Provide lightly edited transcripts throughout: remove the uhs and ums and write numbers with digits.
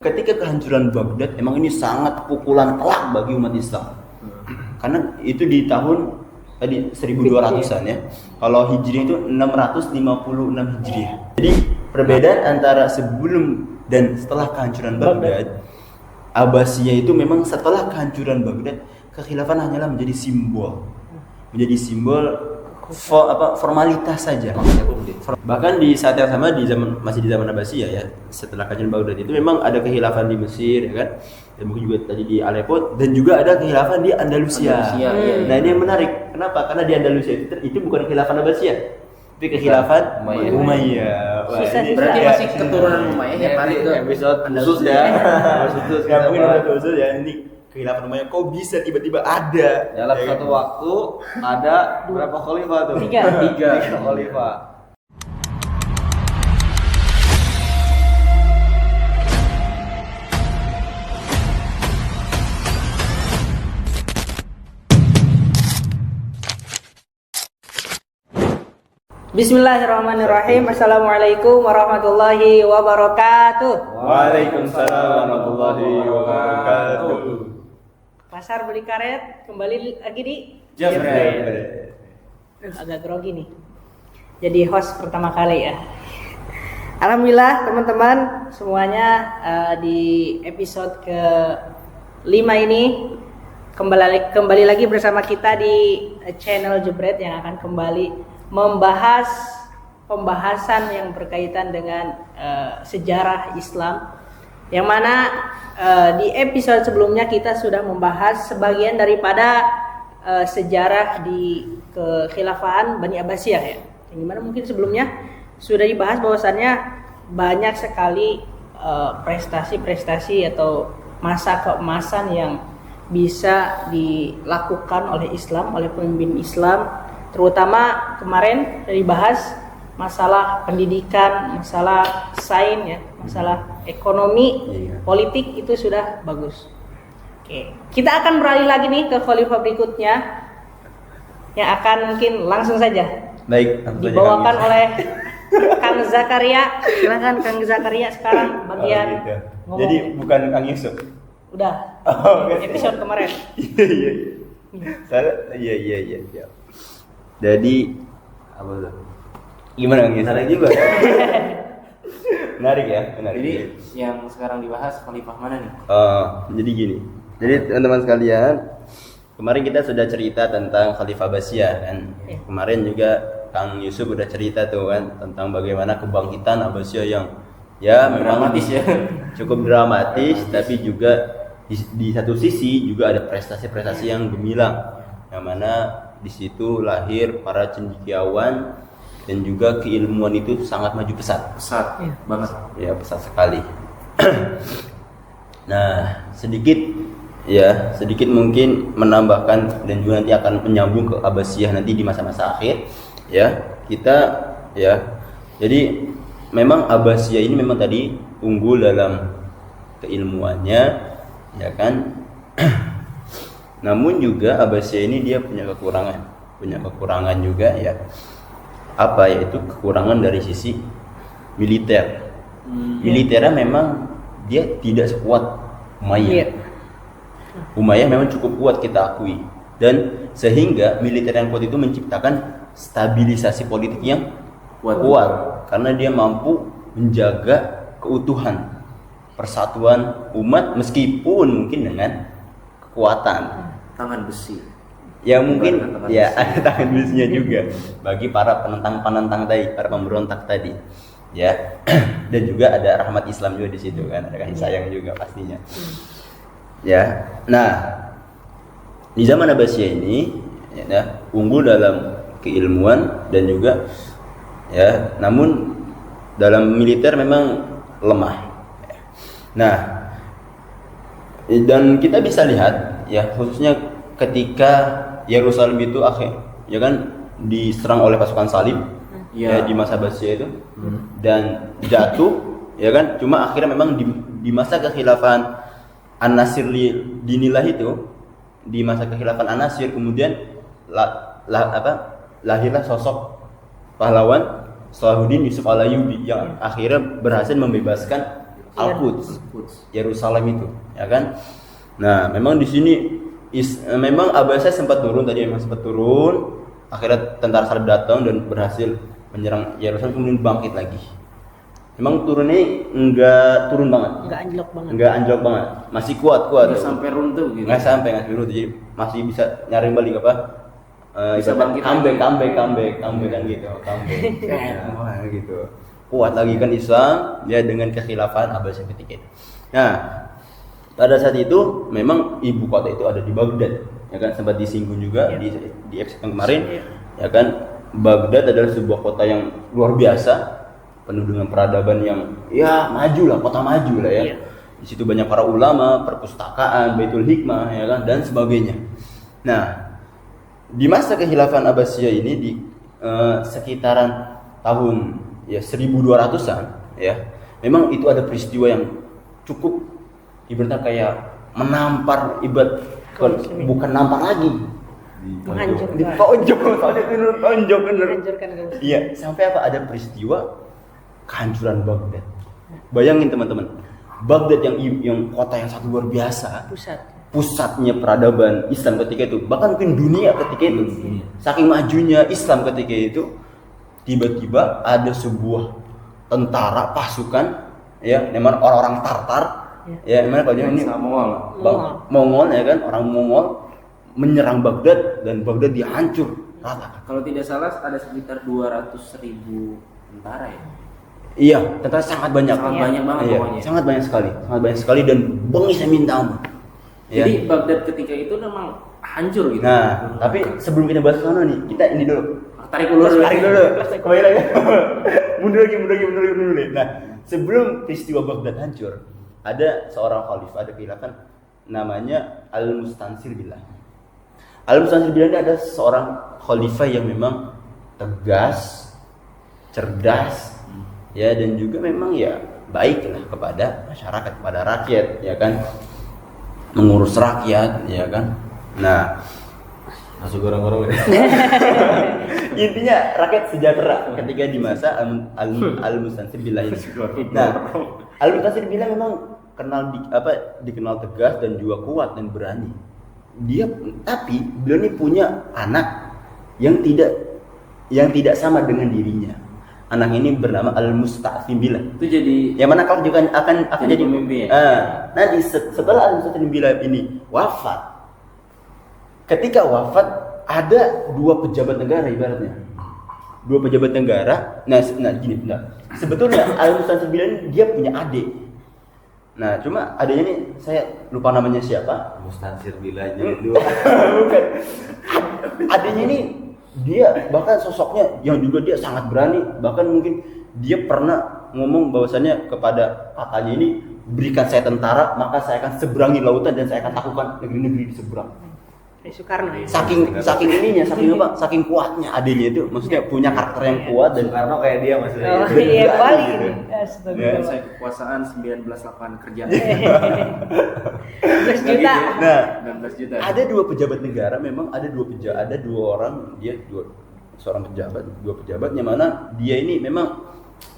Ketika kehancuran Baghdad, emang ini sangat pukulan telak bagi umat Islam. Karena itu di tahun tadi 1200-an ya. Kalau Hijriah itu 656 Hijriah. Jadi perbedaan antara sebelum dan setelah kehancuran Baghdad, Abbasiyah itu memang setelah kehancuran Baghdad, kekhilafan hanyalah menjadi simbol. Menjadi simbol formalitas saja. Bahkan di saat yang sama masih di zaman Abbasiyah ya, setelah kehancuran Baghdad itu memang ada kekhilafan di Mesir ya kan, dan mungkin juga tadi di Aleppo, dan juga ada kekhilafan di Andalusia. Nah ini yang menarik, kenapa? Karena di Andalusia itu bukan kekhilafan Abbasiyah, tapi kekhilafan Umayyah. Berarti masih keturunan Umayyah ya Pak, itu episode khusus ya. Khusus ya, mungkin episode khusus ya, ini kekhilafan Umayyah kok bisa tiba-tiba ada dalam satu waktu ada berapa khalifah tuh? Tiga khalifah. Bismillahirrahmanirrahim. Assalamualaikum warahmatullahi wabarakatuh. Waalaikumsalam warahmatullahi wabarakatuh. Pasar beli karet kembali lagi di Jebret. agak grogi nih. Jadi host pertama kali ya. Alhamdulillah teman-teman semuanya, di episode ke-5 ini kembali lagi bersama kita di channel Jebret yang akan kembali membahas pembahasan yang berkaitan dengan sejarah Islam, yang mana di episode sebelumnya kita sudah membahas sebagian daripada sejarah di kekhilafahan Bani Abbasiyah ya. Yang dimana mungkin sebelumnya sudah dibahas bahwasannya banyak sekali prestasi-prestasi atau masa keemasan yang bisa dilakukan oleh Islam, oleh pemimpin Islam. Terutama kemarin dibahas masalah pendidikan, masalah sains ya, masalah ekonomi, politik itu sudah bagus. Oke, kita akan beralih lagi nih ke khalifah berikutnya yang akan mungkin langsung saja dibawakan oleh Kang Zakaria. Silakan Kang Zakaria sekarang bagian ngomong. Jadi bukan Kang Yusuf. Udah. Episode kemarin. Iya. Jadi apa tuh? Gimana Kang Yusuf? Menarik juga. Menarik ya. Jadi yang sekarang dibahas khalifah mana nih? Jadi gini. Jadi teman-teman sekalian, kemarin kita sudah cerita tentang Khalifah Abbasiyah kan. Kemarin juga Kang Yusuf udah cerita tuh kan tentang bagaimana kebangkitan Abbasiyah yang ya memang dramatis ya. Cukup dramatis, tapi juga di satu sisi juga ada prestasi-prestasi yang gemilang. Yang mana di situ lahir para cendekiawan dan juga keilmuan itu sangat maju pesat banget ya, pesat sekali. Nah sedikit mungkin menambahkan dan juga nanti akan menyambung ke Abbasiyah nanti di masa-masa akhir ya kita ya. Jadi memang Abbasiyah ini memang tadi unggul dalam keilmuannya ya kan. Namun juga Abbasiyah ini dia punya kekurangan juga ya. Apa yaitu kekurangan dari sisi militer. Militernya memang dia tidak sekuat Umayyah. Umayyah memang cukup kuat kita akui, dan sehingga militer yang kuat itu menciptakan stabilisasi politik yang kuat karena dia mampu menjaga keutuhan persatuan umat meskipun mungkin dengan kekuatan tangan besi. Ya mungkin ya ada tangan besinya juga bagi para penentang tadi, para pemberontak tadi. Ya. Dan juga ada rahmat Islam juga di situ kan, ada kasih sayang juga pastinya. Ya. Nah, di zaman Abbasiyah ini ya, unggul dalam keilmuan dan juga ya, namun dalam militer memang lemah. Nah, dan kita bisa lihat ya, khususnya ketika Yerusalem itu ya kan diserang oleh pasukan salib ya di masa Abbasiyah itu dan jatuh ya kan. Cuma akhirnya memang di masa kekhilafan An-Nasir dinilai itu, di masa kekhilafan An-Nasir kemudian lahirlah sosok pahlawan Salahuddin Yusuf Al-Ayyubi yang akhirnya berhasil membebaskan Al-Quds, Yerusalem itu, ya kan? Nah, memang di sini memang Abbasiyah sempat turun tadi, memang sempat turun. Akhirnya tentara Salib datang dan berhasil menyerang Yerusalem, kemudian bangkit lagi. Memang turunnya enggak turun banget, enggak anjlok banget, masih kuat. Nggak sampai runtuh gitu. Nggak sampai runtuh, jadi masih bisa nyari balik apa? Bisa bangkit comeback kan gitu, Wah, gitu. Kuat lagi kan Islam ya dengan kekhilafan Abbasiyah ketika itu. Nah, pada saat itu memang ibu kota itu ada di Baghdad, ya kan, sempat disinggung juga di episode kemarin, ya kan. Baghdad adalah sebuah kota yang luar biasa, penuh dengan peradaban yang ya maju lah, kota maju lah ya. Di situ banyak para ulama, perpustakaan, Baitul Hikmah, ya kan, dan sebagainya. Nah, di masa kekhilafan Abbasiyah ini di sekitaran tahun ya 1200-an ya. Memang itu ada peristiwa yang cukup ibaratnya kayak menampar, bukan nampar lagi. Ditonjok bener. Iya, sampai apa, ada peristiwa kehancuran Baghdad. Bayangin teman-teman, Baghdad yang kota yang sangat luar biasa, pusatnya peradaban Islam ketika itu, bahkan mungkin dunia ketika itu, saking majunya Islam ketika itu, tiba-tiba ada sebuah tentara pasukan ya, namanya orang-orang Tartar, ya namanya kalau ini Mongol ya kan, orang Mongol menyerang Baghdad dan Baghdad dihancur rata. Kalau tidak salah ada sekitar 200.000 tentara ya. Iya, tentara sangat banyak. Banyak banget pokoknya. Sangat banyak sekali dan bengis minta ampun. Jadi Baghdad ketika itu memang hancur gitu. Nah, tapi sebelum kita bahas ke sana nih, kita ini dulu. Tarik dulu. Kembali lagi. Mundur lagi. Nah, sebelum peristiwa Baghdad hancur, ada seorang khalifah, ada khilafah namanya Al-Mustansir Billah. Al-Mustansir Billah ini ada seorang khalifah yang memang tegas, cerdas, ya, dan juga memang ya baiklah kepada masyarakat, kepada rakyat, ya kan, mengurus rakyat, ya kan. Nah, masuk orang-orang. Intinya rakyat sejahtera ketika di masa Al-Mustansir Billah ini. Nah, Al-Mustansir Billah memang dikenal tegas dan juga kuat dan berani. Tapi beliau ini punya anak yang tidak sama dengan dirinya. Anak ini bernama Al-Musta'sim Billah. Itu jadi yang mana kalau juga akan jadi pemimpin. Nanti setelah Al-Musta'sim Billah ini wafat, ketika wafat ada dua pejabat negara ibaratnya. Nah gini, sebetulnya Al-Musta'sim Billah ini dia punya adik. Nah, cuma adanya ini saya lupa namanya siapa. Mustansir Billah dulu. Bukan. Adanya ini dia bahkan sosoknya yang juga dia sangat berani, bahkan mungkin dia pernah ngomong bahwasannya kepada kakaknya ini, berikan saya tentara maka saya akan seberangi lautan dan saya akan taklukkan negeri-negeri di seberang. Soekarno. Saking kuatnya adanya itu, maksudnya punya karakter yang kuat dan Soekarno kayak dia maksudnya. Oh iya, balik gitu. Astaga. Saya kekuasaan 19 lapangan kerja. 12 juta. Nah, 19 juta. ada dua pejabat negara, memang ada dua orang, seorang pejabat, dua pejabat yang mana dia ini memang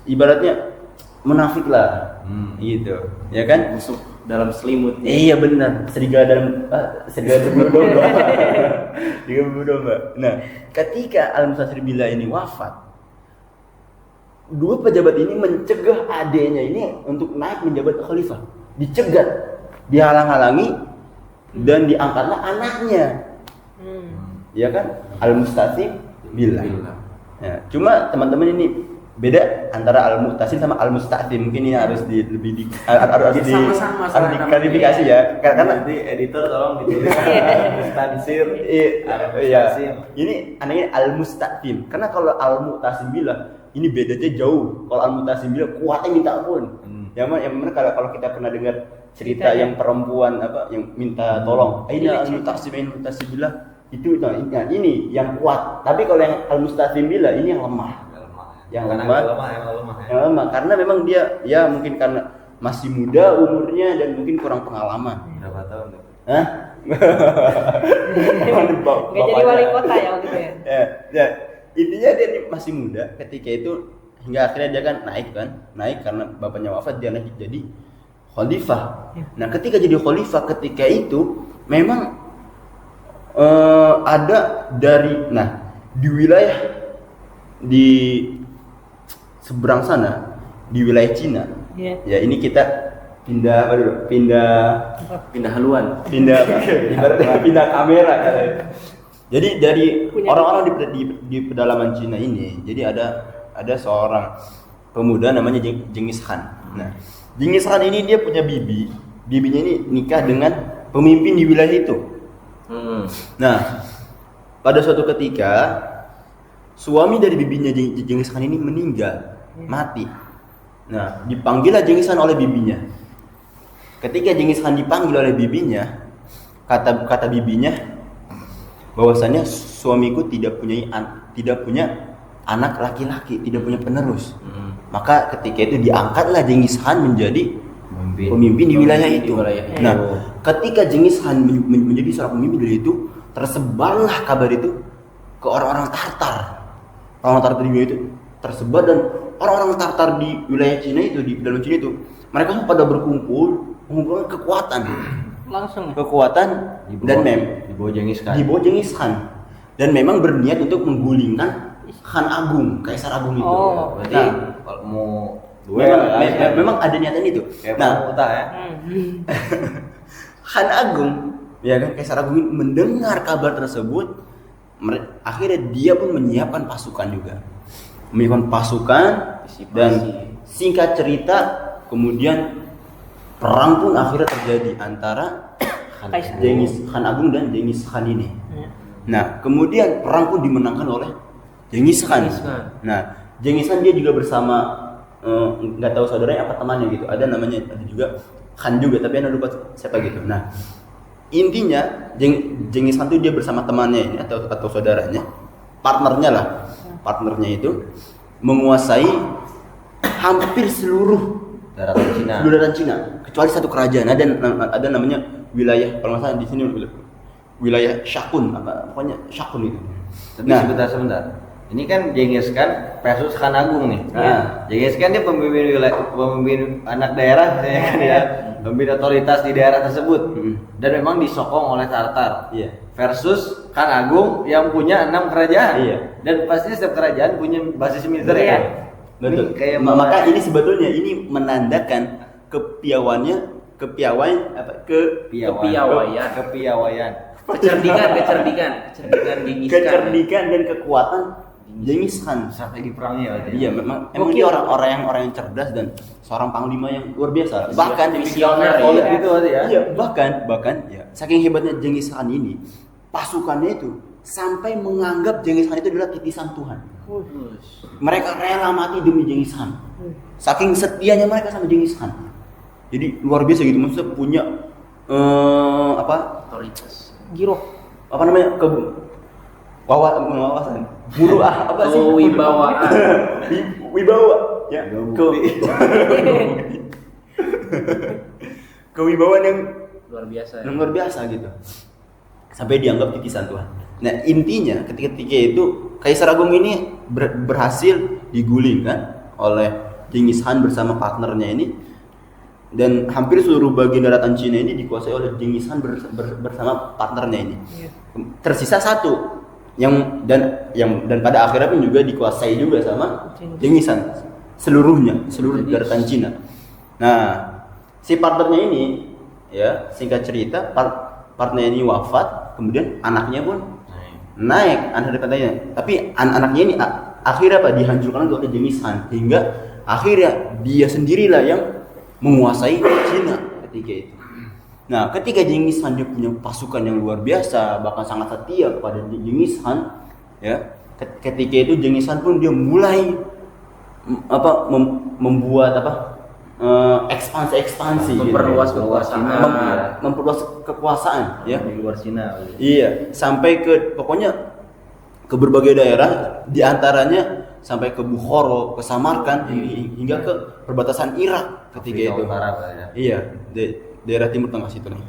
ibaratnya munafik lah, gitu, ya kan? Musuh dalam selimut. Iya benar, serigala berbulu domba. Serigala berbulu domba. Nah, ketika Al-Mustansir Billah ini wafat, dua pejabat ini mencegah adiknya ini untuk naik menjabat khalifah, dicegat, dihalang-halangi, dan diangkatlah anaknya, ya kan, Al-Mustansir Billah. Ya, cuma teman-teman ini beda antara Al-Mu'tasim sama Al-Musta'sim. Mungkin ini harus harus diklarifikasi ya. Karena nanti editor tolong ditulis Mustansir. Iya. Ini anaknya Al-Musta'sim. Karena kalau Al-Mu'tasim Billah ini bedanya jauh. Kalau Al-Mu'tasim Billah kuatnya minta ampun. Yang mana kalau kita pernah dengar cerita yang perempuan yang minta tolong, Aina Al-Mu'tasim Billah, itu ini yang kuat. Tapi kalau yang Al-Musta'sim Billah ini yang lemah. Yang lemah karena memang dia ya mungkin karena masih muda umurnya dan mungkin kurang pengalaman. Berapa tahun? Nggak jadi wali kota ya gitu ya. Ya, intinya dia masih muda ketika itu, hingga akhirnya dia kan naik karena bapaknya wafat, dia naik jadi khalifah. Ya. Nah, ketika jadi khalifah ketika itu memang ada dari di wilayah di seberang sana di wilayah Cina. Iya. Ya, ini kita pindah haluan, pindah kamera. Jadi dari orang-orang di pedalaman Cina ini, jadi ada seorang pemuda namanya Genghis Khan. Nah, Genghis Khan ini dia punya bibinya ini nikah dengan pemimpin di wilayah itu. Nah, pada suatu ketika suami dari bibinya Genghis Khan ini meninggal, mati. Nah, dipanggillah Genghis Khan oleh bibinya. Ketika Genghis Khan dipanggil oleh bibinya, kata bibinya bahwasanya suamiku tidak punya anak laki-laki, tidak punya penerus. Maka ketika itu diangkatlah Genghis Khan menjadi pemimpin di wilayah itu. Nah, ketika Genghis Khan menjadi seorang pemimpin di itu, tersebarlah kabar itu ke orang-orang Tartar. Orang-orang Tartar di wilayah itu tersebar, dan orang-orang Tartar di wilayah Cina itu, di dalam Cina itu, mereka pada mengumpulkan kekuatan. Langsung. Kekuatan dan di bawah Genghis Khan. Dan memang berniat untuk menggulingkan Khan Agung, Kaisar Agung itu. Oh. Berarti kalau mau memang ada niatan itu. Nah, Khan Agung, ya kan, Kaisar Agung ini mendengar kabar tersebut, akhirnya dia pun menyiapkan pasukan juga. Dan singkat cerita, kemudian perang pun akhirnya terjadi antara Khan Agung dan Genghis Khan ini. Nah, kemudian perang pun dimenangkan oleh Genghis Khan. Nah, Genghis Khan dia juga bersama nggak tahu saudaranya apa temannya gitu. Ada juga Khan juga, tapi anda lupa siapa gitu. Nah, intinya Genghis Khan itu dia bersama temannya ini atau saudaranya, partnernya itu menguasai hampir seluruh daratan Cina kecuali satu kerajaan. Ada namanya wilayah, kalau nggak salah di sini wilayah Shakun, pokoknya Shakun itu. Tapi sebentar. Ini kan Genghis Khan versus Khan Agung nih. Genghis Khan dia pemimpin anak daerah, pemimpin otoritas di daerah tersebut, dan memang disokong oleh Tartar. Versus Khan Agung yang punya 6 kerajaan. Dan pasti setiap kerajaan punya basis militer ya. Betul. Maka ini sebetulnya ini menandakan kepiawaian. Kecerdikan dan kekuatan Genghis Khan strategi perangnya. Iya, memang dia orang yang cerdas dan seorang panglima yang luar biasa. Bahkan visioner gitu ya. Iya, bahkan ya, saking hebatnya Genghis Khan ini, pasukannya itu sampai menganggap Genghis Khan itu adalah titisan Tuhan. Mereka rela mati demi Genghis Khan. Saking setianya mereka sama Genghis Khan. Jadi luar biasa gitu, maksudnya punya otoritas. Giroh. Apa namanya? Wawasan. Guru apa sih? Wibawaan. Wibawa. Ya. Kewibawaan yang luar biasa gitu. Sampai dianggap titisan Tuhan. Nah, intinya ketika itu Kaisar Agung ini berhasil digulingkan oleh Genghis Khan bersama partnernya ini, dan hampir seluruh bagian daratan Cina ini dikuasai oleh Genghis Khan bersama partnernya ini. Tersisa satu yang pada akhirnya pun juga dikuasai juga sama Genghis Khan, seluruh daratan Cina. Nah, si partnernya ini, ya, singkat cerita, partnernya ini wafat, kemudian anaknya pun naik katanya. Tapi anaknya ini akhirnya dihancurkan oleh Genghis Khan, hingga akhirnya dia sendirilah yang menguasai Cina ketika itu. Nah, ketika Genghis Khan dia punya pasukan yang luar biasa, bahkan sangat setia kepada Genghis Khan, ya. Ketika itu Genghis Khan pun dia mulai membuat ekspansi, memperluas kekuasaan, ya, di luar Cina. Iya, sampai pokoknya ke berbagai daerah, diantaranya sampai ke Bukhara, ke Samarkand, hingga ke perbatasan Irak ketika itu. Iya, daerah Timur Tengah situ nih.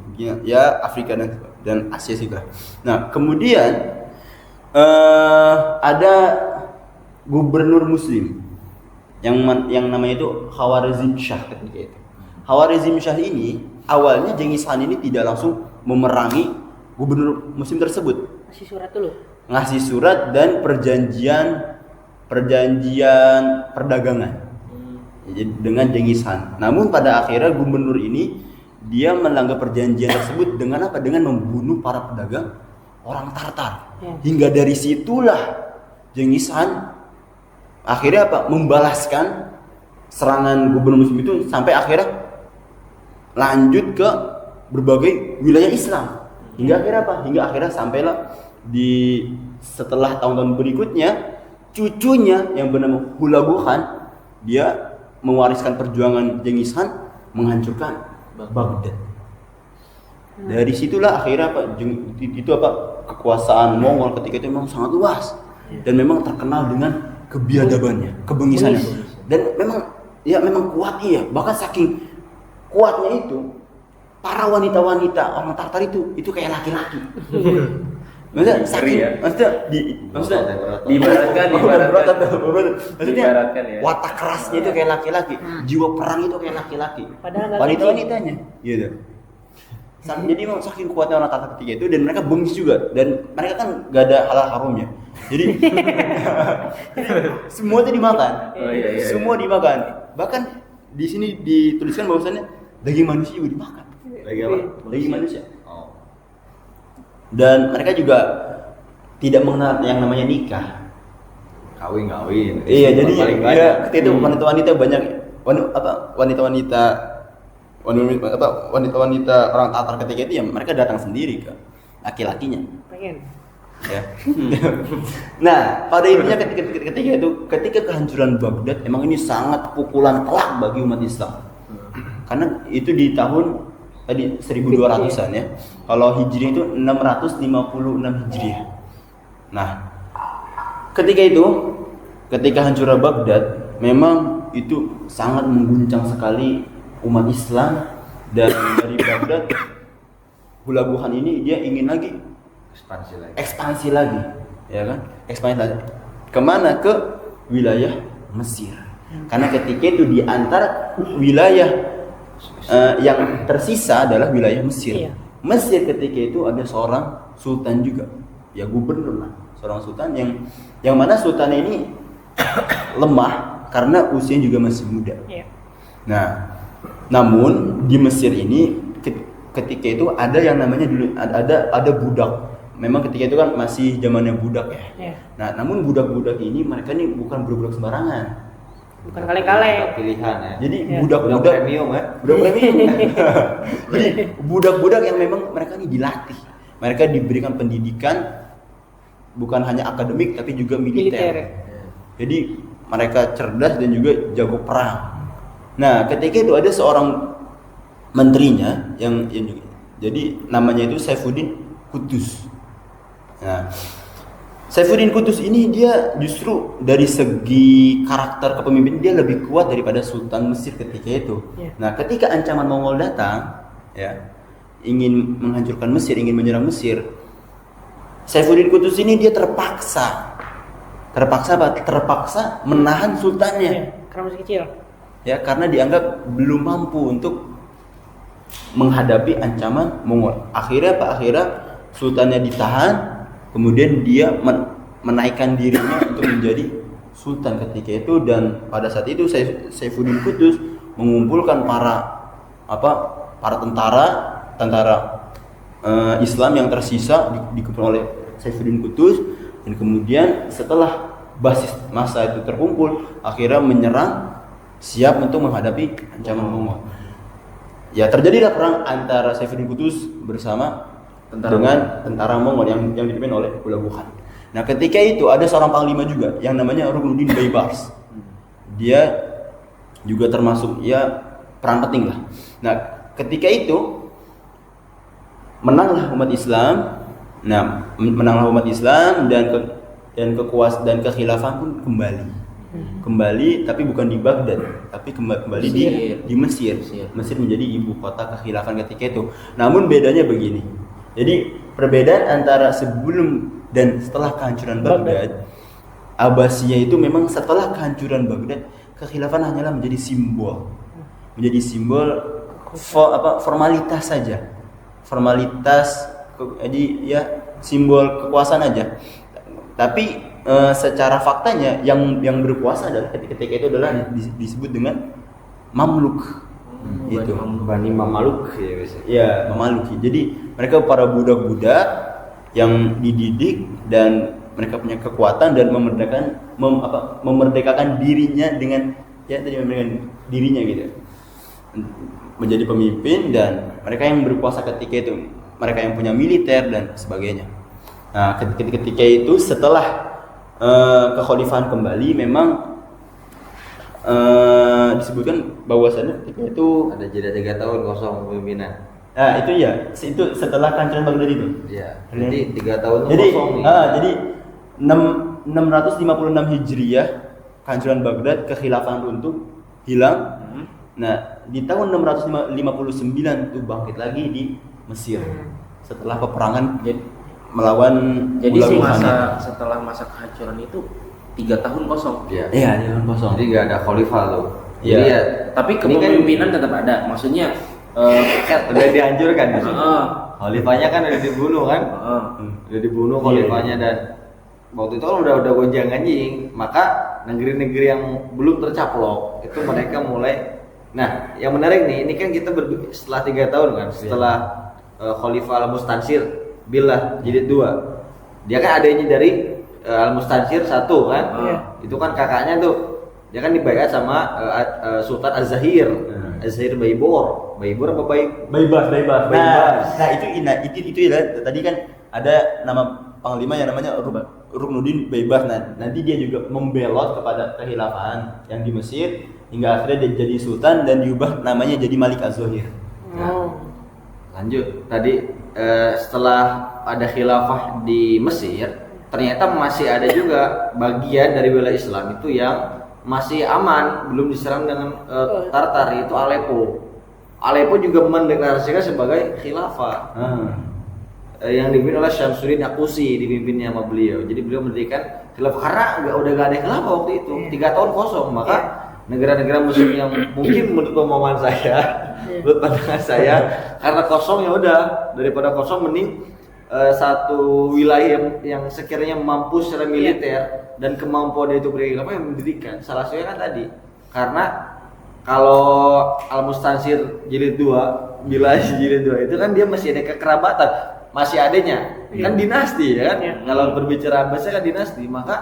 Ya, Afrika dan Asia sih. Nah, kemudian ada gubernur Muslim yang namanya itu Khawarizm Shah ketika itu. Khawarizm Shah ini awalnya Genghis Khan ini tidak langsung memerangi gubernur muslim tersebut. Kasih surat dulu. Ngasih surat dan perjanjian perdagangan dengan Genghis Khan. Namun pada akhirnya gubernur ini dia melanggar perjanjian tersebut dengan apa? Dengan membunuh para pedagang orang Tartar. Ya. Hingga dari situlah Genghis Khan akhirnya apa? Membalaskan serangan gubernur muslim itu sampai akhirnya lanjut ke berbagai wilayah Islam. Hingga akhirnya apa? Hingga akhirnya sampailah di setelah tahun-tahun berikutnya cucunya yang bernama Hulagu Khan dia mewariskan perjuangan Genghis Khan menghancurkan Baghdad. Dari situlah akhirnya apa? Itu apa? Kekuasaan Mongol ketika itu memang sangat luas dan memang terkenal dengan kebiadabannya, kebengisannya. Dan memang kuat iya. Bahkan saking kuatnya itu para wanita-wanita orang Tartar itu kayak laki-laki. Maksudnya saking maksudnya diibaratkan maksudnya ya. watak kerasnya itu kayak laki-laki, jiwa perang itu kayak laki-laki. Padahal Wanita-wanitanya gitu. Jadi memang saking kuatnya orang Tartar ketika itu dan mereka bengis juga dan mereka kan gak ada halal harumnya. Jadi semua itu dimakan. Iya. Semua dimakan. Bahkan di sini dituliskan bahwasannya daging manusia juga dimakan. Lagi apa? Daging manusia. Oh. Dan mereka juga tidak mengenal yang namanya nikah. Kawin. Iya, jadi paling ya, banyak. ketika itu wanita-wanita banyak wanita-wanita orang Tatar ketika itu ya mereka datang sendiri ke laki-lakinya. Pengen. Ya. Nah, pada intinya ketika kehancuran Baghdad emang ini sangat pukulan telak bagi umat Islam. Karena itu di tahun tadi 1200-an ya. Kalau Hijriah itu 656 Hijriah. Nah, ketika hancurnya Baghdad memang itu sangat mengguncang sekali umat Islam dan dari Baghdad Hulagu Khan ini dia ingin lagi ekspansi lagi, ya kan? Ekspansi lagi. Kemana? Ke wilayah Mesir. Karena ketika itu di antara wilayah yang tersisa adalah wilayah Mesir. Iya. Mesir ketika itu ada seorang sultan juga, ya gubernur lah, seorang sultan yang mana sultan ini lemah karena usianya juga masih muda. Iya. Nah, namun di Mesir ini ketika itu ada yang namanya dulu ada budak. Memang ketika itu kan masih zamannya budak ya. Iya. Nah, namun budak-budak ini mereka ini bukan budak sembarangan. Bukan kaleng-kaleng. Pilihan ya. Jadi Ya. budak-budak premium ya. budak premium. Jadi budak-budak yang memang mereka ini dilatih. Mereka diberikan pendidikan bukan hanya akademik tapi juga militer. Jadi mereka cerdas dan juga jago perang. Nah, ketika itu ada seorang menterinya yang jadi namanya itu Saifuddin Qutuz. Nah, Saifuddin Qutuz ini dia justru dari segi karakter kepemimpinan dia lebih kuat daripada Sultan Mesir ketika itu. Yeah. Nah, ketika ancaman Mongol datang, ya, ingin menghancurkan Mesir, ingin menyerang Mesir, Saifuddin Qutuz ini dia terpaksa apa? Terpaksa menahan sultannya. Karena masih kecil. Ya, karena dianggap belum mampu untuk menghadapi ancaman Mongol. Akhirnya sultannya ditahan, kemudian dia menaikkan dirinya untuk menjadi sultan ketika itu dan pada saat itu Saifuddin Qutuz mengumpulkan para tentara Islam yang tersisa dikumpulkan oleh Saifuddin Qutuz dan kemudian setelah basis massa itu terkumpul akhirnya menyerang siap untuk menghadapi ancaman Mongol. Ya, terjadilah perang antara Saifuddin Qutuz bersama dengan tentara Mongol yang dipimpin oleh Hulagu Khan. Nah, ketika itu ada seorang panglima juga yang namanya Ruknuddin Baibars. Dia juga termasuk ya peran penting lah. Nah, ketika itu menanglah umat Islam. Nah, menanglah umat Islam dan kekhilafan pun kembali tapi bukan di Baghdad tapi kembali di Mesir. Mesir menjadi ibu kota kekhilafan ketika itu. Namun bedanya begini. Jadi perbedaan antara sebelum dan setelah kehancuran Baghdad, Abbasiyah itu memang setelah kehancuran Baghdad, kekhilafan hanyalah menjadi simbol formalitas saja, formalitas, jadi ya simbol kekuasaan aja. Tapi secara faktanya yang berkuasa adalah ketika itu adalah disebut dengan Mamluk. Itu Bani Mamaluk ya biasanya. ya memaluki. Jadi mereka para budak-budak yang dididik dan mereka punya kekuatan dan memerdekakan dirinya dengan dirinya gitu, menjadi pemimpin, dan mereka yang berkuasa ketika itu, mereka yang punya militer dan sebagainya. Nah, ketika itu setelah kekhalifahan kembali, memang disebutkan bahwasannya ketika itu Ada jeda 3 tahun kosong pemimpinan. nah itu setelah kehancuran Baghdad itu. Iya. Jadi 3 tahun itu Jadi kosong nih. jadi 656 Hijriah kehancuran Baghdad, kekhilafahan runtuh, hilang. Nah, di tahun 659 tuh bangkit lagi di Mesir setelah peperangan melawan Jadi Mullah Ghani. setelah masa kehancuran itu 3 tahun kosong. Iya. Iya, di tahun kosong. Jadi nggak ada khalifah tuh. Iya. Jadi ya Tapi ini kan kepemimpinan tetap ada. Maksudnya kan udah dihancurkan di sini. Heeh. Khalifahnya kan udah dibunuh kan? Udah dibunuh khalifahnya, dan waktu itu kan udah gonjang ganjing. Maka negeri-negeri yang belum tercaplok itu mereka mulai. Nah, yang menarik nih, ini kan kita setelah 3 tahun kan, setelah Khalifah Al-Mustansir Billah Jilid 2. Dia kan adanya dari Al-Mustansir 1 kan? Iya. Itu kan kakaknya tuh. Dia kan dibaiat sama Sultan Az-Zahir. Az-Zahir Baibur apa Bebas. Bebas. Nah itu ya, tadi kan ada nama panglima yang namanya Ruknuddin Bebas. Nah, nanti dia juga membelot kepada kekhilafahan yang di Mesir hingga akhirnya dia jadi sultan dan diubah namanya jadi Malik Az-Zahir. Lanjut, tadi setelah ada khilafah di Mesir, ternyata masih ada juga bagian dari wilayah Islam itu yang masih aman, belum diserang dengan Tartar, yaitu Aleppo. Aleppo juga mendeklarasikan sebagai khilafah yang dipimpin oleh Syamsuddin Aqusi, dipimpinnya sama beliau. Jadi beliau mendirikan khilafah karena udah gak ada khilafah waktu itu, 3 tahun kosong. Maka negara-negara muslim yang mungkin menurut pemahaman saya, menurut pandangan saya, karena kosong ya udah, daripada kosong mending satu wilayah yang sekiranya mampu secara militer dan kemampuan dia itu berkhilafah yang mendirikan. Salah satunya kan tadi, karena kalau Al-Mustansir Jilid 2, Billah Jilid 2 itu kan dia masih ada kekerabatan, masih adanya kan dinasti ya kan. Kalau berbicara Abbasnya kan dinasti, maka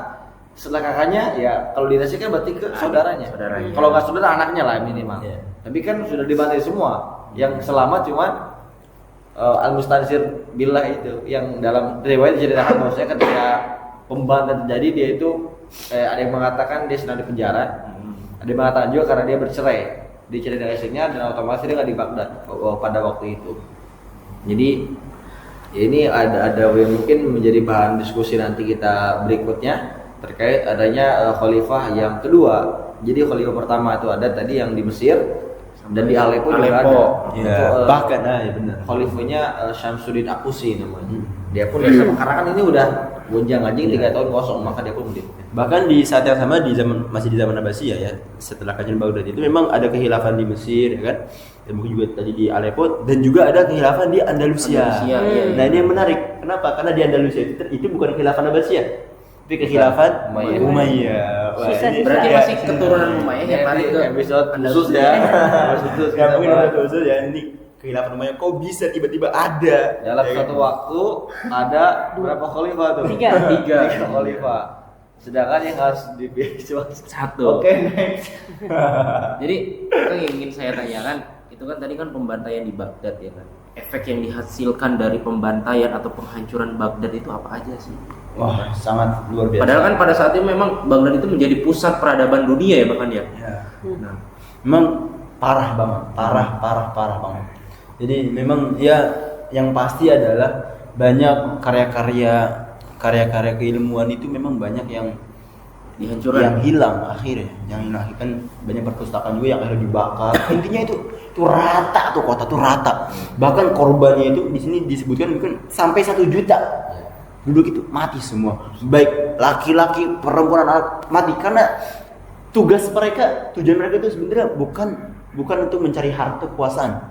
setelah kakaknya ya kalau dinasti kan berarti ke saudaranya. Kalau nggak saudara anaknya lah minimal. Tapi kan sudah dibantai semua. Yang selamat cuma Al-Mustansir Billah itu, yang dalam riwayat diceritakan bahwasanya ketika pembantan terjadi dia itu ada yang mengatakan dia sedang di penjara, ada yang mengatakan juga karena dia bercerai, dicerai dari istrinya dan otomatis dia nggak di Baghdad pada waktu itu. Jadi ya ini ada yang mungkin menjadi bahan diskusi nanti kita berikutnya terkait adanya khalifah yang kedua. Jadi khalifah pertama itu ada tadi yang di Mesir dan di Aleppo juga ada. Ya, bahkan ya benar. Khalifahnya Syamsuddin Aqusi namanya. Dia pun sama karena kan ini udah gonjang-ganjing 3 tahun kosong, maka dia pun mendirikan. Bahkan di saat yang sama masih di zaman Abbasiyah ya, setelah kehancuran Baghdad itu memang ada kekhilafan di Mesir ya kan. Dan mungkin juga tadi di Aleppo dan juga ada kekhilafan di Andalusia. Nah, ini yang menarik. Kenapa? Karena di Andalusia itu bukan kekhilafan Abbasiyah, tapi kekhilafan Umayyah. Berarti masih keturunan Umayyah yang tarik ke episode khusus ya. Khusus Ya mungkin kita ada khusus ya, ini kekhilafan Umayyah kok bisa tiba-tiba ada dalam ya, satu waktu ada berapa khalifah tuh? 3 khalifah. Sedangkan yang harus dipilih cuma 1. Oke, next. Jadi itu yang ingin saya tanyakan, itu kan tadi kan pembantaian di Baghdad ya kan. Efek yang dihasilkan dari pembantaian atau penghancuran Baghdad itu apa aja sih? Wah, sangat luar biasa. Padahal kan pada saat itu memang Baghdad itu menjadi pusat peradaban dunia ya bahkan ya. Nah, memang parah banget. Jadi memang ya yang pasti adalah banyak karya-karya keilmuan itu memang banyak yang Dihancurkan. yang hilang akhirnya, kan banyak perpustakaan juga yang akhirnya dibakar. Intinya itu rata tuh, kota tuh rata. Bahkan korbannya itu di sini disebutkan mungkin sampai 1 juta. Duduk itu mati semua, baik laki-laki, perempuan, anak mati karena tujuan mereka itu sebenarnya bukan untuk mencari harta kekuasaan,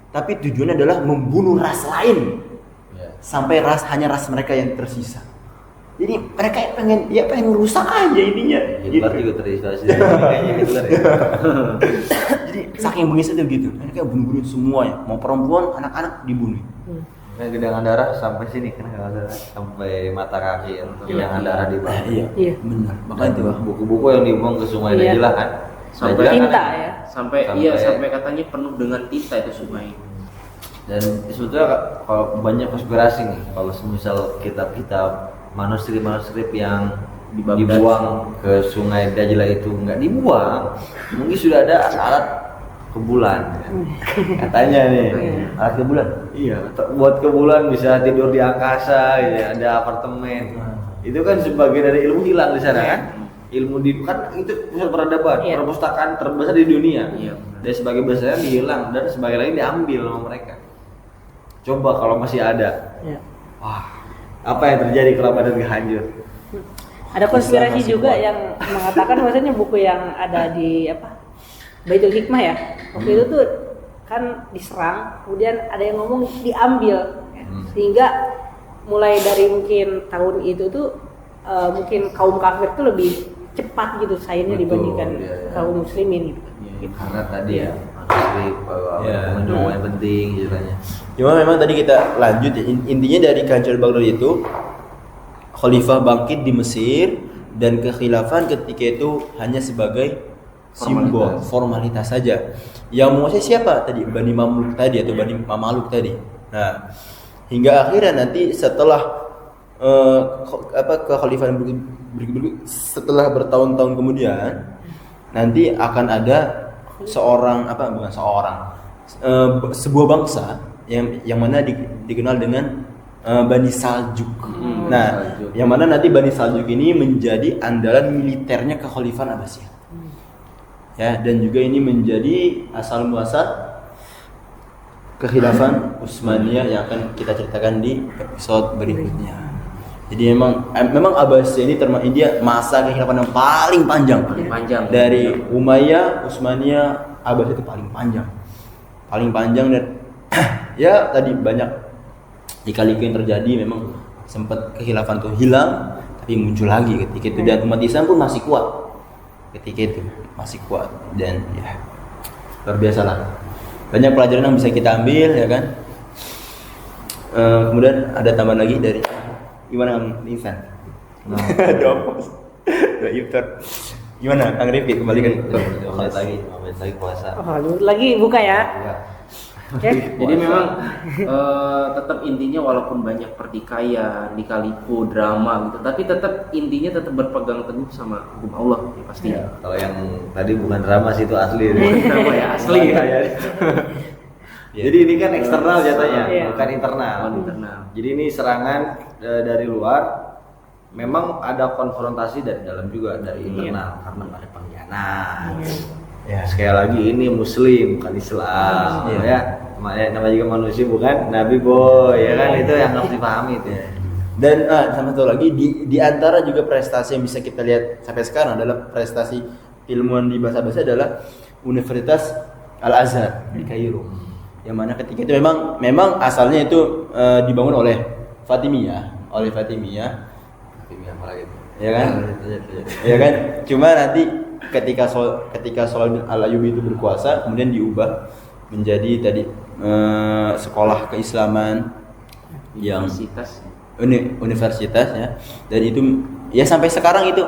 tapi tujuannya adalah membunuh ras lain Ya. sampai hanya ras mereka yang tersisa. Jadi mereka pengen rusak aja intinya. Hitler juga terinspirasi dari kayaknya Hitler ya. Jadi saking bengisnya tuh gitu. Mereka bunuh semuanya, mau perempuan, anak-anak dibunuh. Nah, gedangan darah sampai sini kan, gedangan darah sampai mata kaki ya. Gedangan darah di bawah. Iya. Benar. Makanya itu Buku-buku yang dibuang ke Sungai Iya. Dajilah kan. Sampai Dajilah kan- tinta ya. Sampai katanya penuh dengan tinta itu sungai. Dan sebetulnya kalau banyak konspirasi nih, kalau semisal kitab-kitab manuskrip yang Di Baghdad. dibuang ke Sungai Dajilah itu nggak dibuang, mungkin sudah ada alat ke bulan. Katanya nih, alat ke bulan. Iya, buat ke bulan bisa tidur di angkasa, gitu, ada apartemen. Itu kan sebagian dari ilmu hilang di sana kan. Ilmu di kan itu pusat peradaban, Iya. perpustakaan terbesar di dunia. Iya. Dan sebagai besarnya dihilang dan sebagai lain diambil sama mereka. Coba kalau masih ada, Iya. wah, apa yang terjadi kalau Baghdad hancur? Ada konspirasi masih juga kuat. yang mengatakan bahwasanya buku yang ada di Baitul Hikmah ya. Waktu itu tuh kan diserang, kemudian ada yang ngomong diambil. Ya. Sehingga mulai dari mungkin tahun itu tuh mungkin kaum kafir tuh lebih cepat gitu sayangnya Betul, dibandingkan iya, iya. kaum muslimin gitu. Karena tadi ya, manuskrip, Iya. dokumen yang penting ceritanya. Cuma memang tadi kita lanjut ya, intinya dari kehancuran Baghdad itu khalifah bangkit di Mesir dan kekhilafan ketika itu hanya sebagai simbol formalitas saja. Yang menguasai siapa tadi? Bani Mamluk tadi atau Bani Mamaluk tadi. Nah, hingga akhirnya nanti setelah kekhalifahan berikut setelah bertahun-tahun kemudian nanti akan ada sebuah bangsa yang mana dikenal dengan Bani Saljuk. Nah, Saljuk. yang mana nanti Bani Saljuk ini menjadi andalan militernya kekhalifahan Abbasiyah. Ya, dan juga ini menjadi asal muasal kekhilafan Utsmaniyah yang akan kita ceritakan di episode berikutnya. Jadi memang Abbasiyah ini dia masa kekhilafan yang paling panjang. Paling panjang. Dari Umayyah, Utsmaniyah, Abbasiyah itu paling panjang. Paling panjang dan ya tadi banyak lika-liku yang terjadi, memang sempat kekhilafan itu hilang tapi muncul lagi ketika itu, dan umat Islam pun masih kuat ketika itu, masih kuat, dan ya luar biasa lah, banyak pelajaran yang bisa kita ambil ya kan. Kemudian ada tambahan lagi dari gimana Insan? Dopos, udah iftar. Gimana Kang Rifki, kembalikan ke 5 menit lagi puasa. Oh, lagi buka ya. Iya. Oke. Jadi memang tetap intinya walaupun banyak pertikaian, lika-liku, drama gitu, tapi tetap intinya tetap berpegang teguh sama hukum Allah ya, pasti. Iya, kalau yang tadi bukan drama sih, itu asli. Drama ya asli ya. Jadi ini kan eksternal jatuhnya, Iya. bukan internal. Bukan internal. Jadi ini serangan dari luar. Memang ada konfrontasi dari dalam juga, dari internal, karena ada pengkhianat. Ya, sekali lagi ini Muslim bukan Islam, ya. Namanya juga manusia bukan Nabi boy, ya kan, itu yang harus dipahami itu. Dan sama satu lagi di antara juga prestasi yang bisa kita lihat sampai sekarang adalah prestasi ilmuwan di bahasa adalah Universitas Al Azhar di Kairo. Yang mana ketika itu memang asalnya itu dibangun oleh Fatimiyah, ya kan? Ya kan? Cuma nanti ketika Salahuddin Al-Ayyubi itu berkuasa, kemudian diubah menjadi tadi sekolah keislaman yang universitas ya, dan itu ya sampai sekarang itu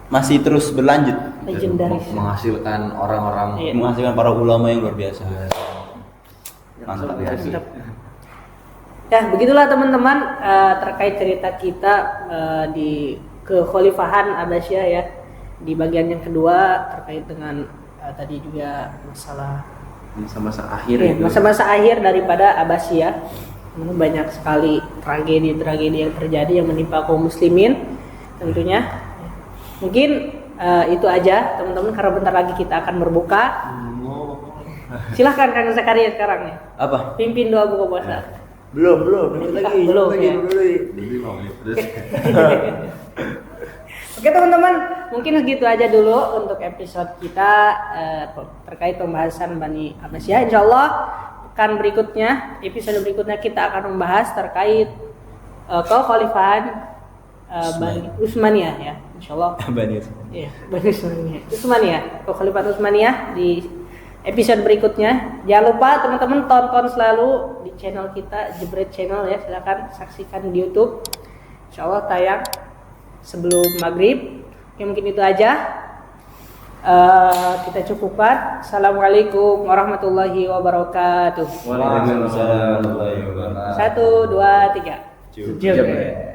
masih terus berlanjut, Legendaris. Menghasilkan orang-orang. Iya. menghasilkan para ulama yang luar biasa. Mantap ya. Mantap. Ya, begitulah teman-teman terkait cerita kita di kekhalifahan Abbasiyah ya. Di bagian yang kedua terkait dengan tadi juga masalah Masa-masa akhir ya, itu. masa-masa akhir daripada Abbasiyah. Memang banyak sekali tragedi-tragedi yang terjadi yang menimpa kaum muslimin tentunya. Mungkin itu aja teman-teman, karena bentar lagi kita akan berbuka. Silahkan Kang Zakaria sekarang nih. Apa? Pimpin doa buka puasa. Belum lagi. Belum, lagi, ya. dulu lagi. Terus Oke teman-teman, mungkin segitu aja dulu untuk episode kita terkait pembahasan Bani Abbasiyah. Insyaallah pekan berikutnya, episode berikutnya kita akan membahas terkait kekhalifahan Bani Utsmaniyah ya, insyaallah. Banyak. Iya, Bani Utsmaniyah, kekhalifahan Utsmaniyah di episode berikutnya. Jangan lupa teman-teman tonton selalu di channel kita Jebret Channel ya, silakan saksikan di YouTube. Insyaallah tayang sebelum maghrib. Ya mungkin itu aja. Kita cukupkan. Assalamualaikum warahmatullahi wabarakatuh. Waalaikumsalam warahmatullahi wabarakatuh. 1, 2, 3. Jebret.